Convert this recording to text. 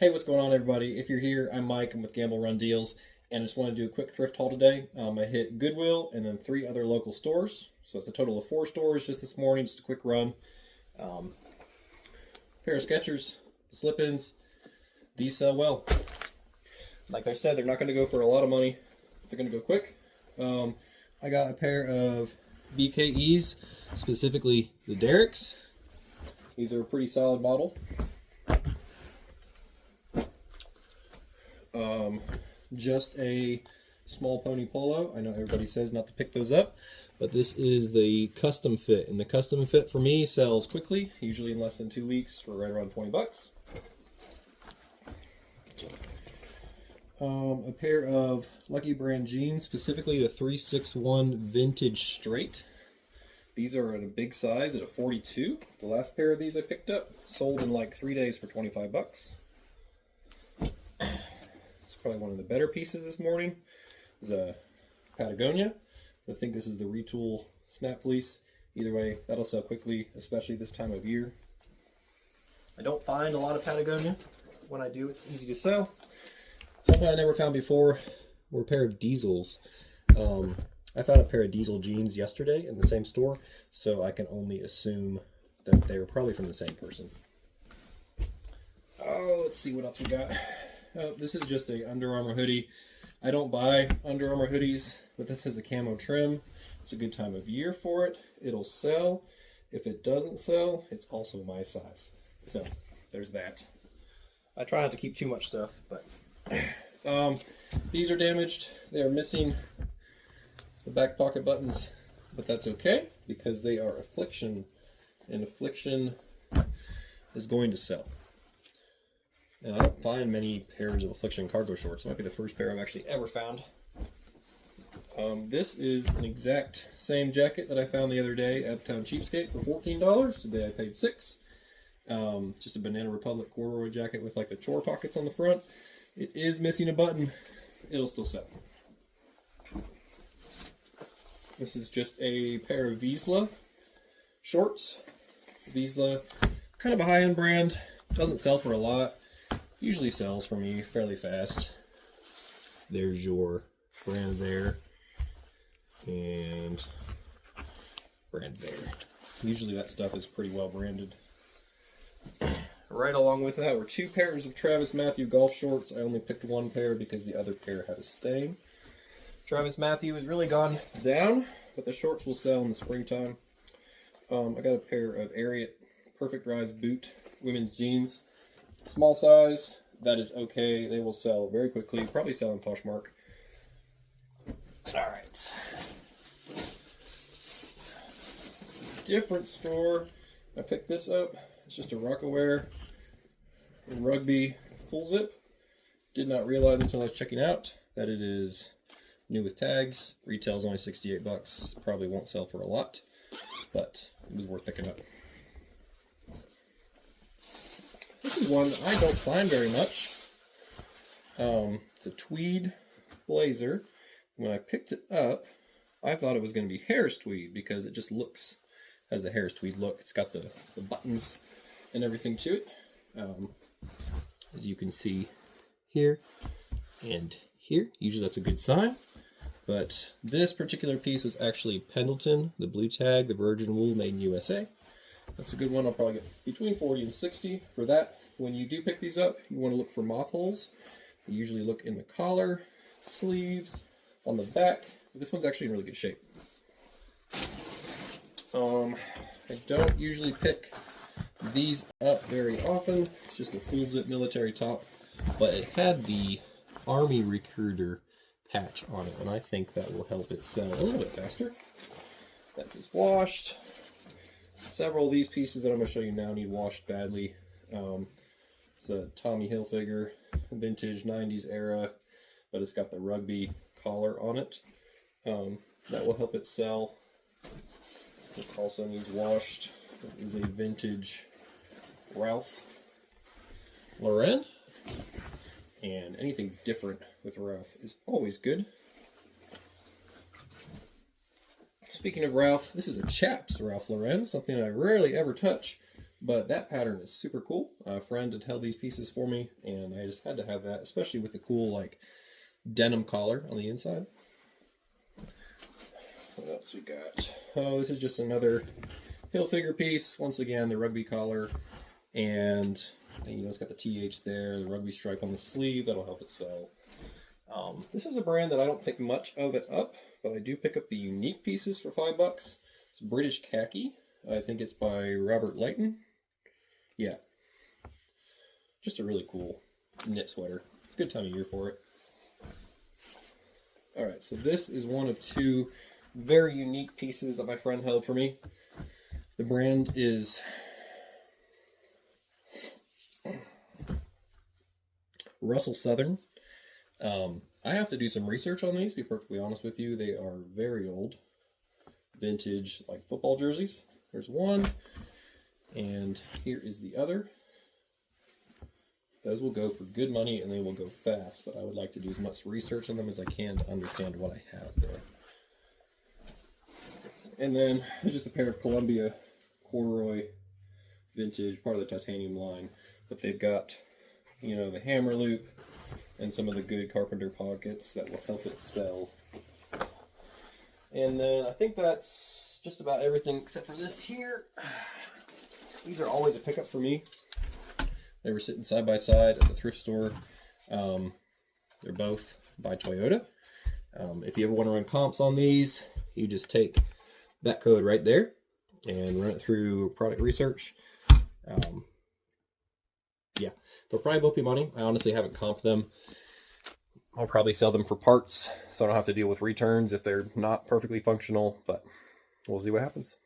Hey, what's going on, everybody? If you're here, I'm Mike. I'm with Gamble Run Deals, and I just want to do a quick thrift haul today. I hit Goodwill and then 3 other local stores, so it's a total of 4 stores just this morning. Just a quick run. Pair of Skechers, slip-ins. These sell well. Like I said, they're not going to go for a lot of money. They're going to go quick. I got a pair of BKEs, specifically the Derricks. These are a pretty solid model. Just a small pony polo. I know everybody says not to pick those up, but this is the custom fit, and the custom fit for me sells quickly, usually in less than 2 weeks for right around 20 bucks. A pair of Lucky Brand jeans, specifically the 361 Vintage Straight. These are in a big size at a 42. The last pair of these I picked up sold in like 3 days for 25 bucks. Probably one of the better pieces this morning is a Patagonia. I think this is the Retool Snap Fleece. Either way, that'll sell quickly, especially this time of year. I don't find a lot of Patagonia. When I do, it's easy to sell. Something I never found before were a pair of Diesels. I found a pair of Diesel jeans yesterday in the same store, so I can only assume that they were probably from the same person. Oh, let's see what else we got. This is just a Under Armour hoodie. I don't buy Under Armour hoodies, but this has the camo trim. It's a good time of year for it. It'll sell. If it doesn't sell, it's also my size. So there's that. I try not to keep too much stuff, but these are damaged. They are missing the back pocket buttons, but that's okay because they are Affliction, and Affliction is going to sell. And I don't find many pairs of Affliction cargo shorts. It might be the first pair I've actually ever found. This is an exact same jacket that I found the other day at Uptown Cheapskate for $14. Today I paid $6. Just a Banana Republic corduroy jacket with like the chore pockets on the front. It is missing a button. It'll still sell. This is just a pair of Vizsla shorts. Vizsla, kind of a high-end brand. Doesn't sell for a lot. Usually sells for me fairly fast. There's your brand there and brand there. Usually that stuff is pretty well branded. Right along with that were 2 pairs of Travis Mathew golf shorts. I only picked 1 pair because the other pair had a stain. Travis Mathew has really gone down, but the shorts will sell in the springtime. I got a pair of Ariat Perfect Rise boot women's jeans. Small size, that is okay. They will sell very quickly, probably sell in Poshmark. Alright. Different store. I picked this up. It's just a Rockaware rugby full zip. Did not realize until I was checking out that it is new with tags. Retails only 68 bucks. Probably won't sell for a lot, but it was worth picking up. This is one that I don't find very much. It's a tweed blazer. When I picked it up, I thought it was going to be Harris tweed because it just has a Harris tweed look. It's got the buttons and everything to it. As you can see here and here. Usually that's a good sign. But this particular piece was actually Pendleton, the blue tag, the virgin wool made in USA. That's a good one. I'll probably get between 40 and 60 for that. When you do pick these up, you want to look for moth holes. You usually look in the collar, sleeves, on the back. This one's actually in really good shape. I don't usually pick these up very often. It's just a full zip military top, but it had the Army Recruiter patch on it, and I think that will help it sell a little bit faster. That is washed. Several of these pieces that I'm going to show you now need washed badly. It's a Tommy Hilfiger vintage 90s era, but it's got the rugby collar on it. That will help it sell. It also needs washed. It is a vintage Ralph Lauren, and anything different with Ralph is always good. Speaking of Ralph, this is a Chaps Ralph Lauren, something I rarely ever touch, But that pattern is super cool. A friend had held these pieces for me, and I just had to have that, especially with the cool like denim collar on the inside. What else we got? Oh, this is just another Hilfiger piece. Once again, the rugby collar, and you know it's got the TH there, the rugby stripe on the sleeve. That'll help it sell. This is a brand that I don't pick much of it up, but I do pick up the unique pieces for $5. It's British Khaki. I think it's by Robert Leighton. Yeah. Just a really cool knit sweater. It's a good time of year for it. Alright, so this is one of two very unique pieces that my friend held for me. The brand is Russell Southern. I have to do some research on these, to be perfectly honest with you. They are very old, vintage, like football jerseys. There's one, and here is the other. Those will go for good money, and they will go fast, but I would like to do as much research on them as I can to understand what I have there. And then there's just a pair of Columbia corduroy vintage, part of the titanium line, but they've got, you know, the hammer loop and some of the good carpenter pockets that will help it sell. And then I think that's just about everything except for this here. These are always a pickup for me. They were sitting side by side at the thrift store. They're both by Toyota. If you ever want to run comps on these, you just take that code right there and run it through product research. Yeah, they'll probably both be money. I honestly haven't comped them. I'll probably sell them for parts, so I don't have to deal with returns if they're not perfectly functional, but we'll see what happens.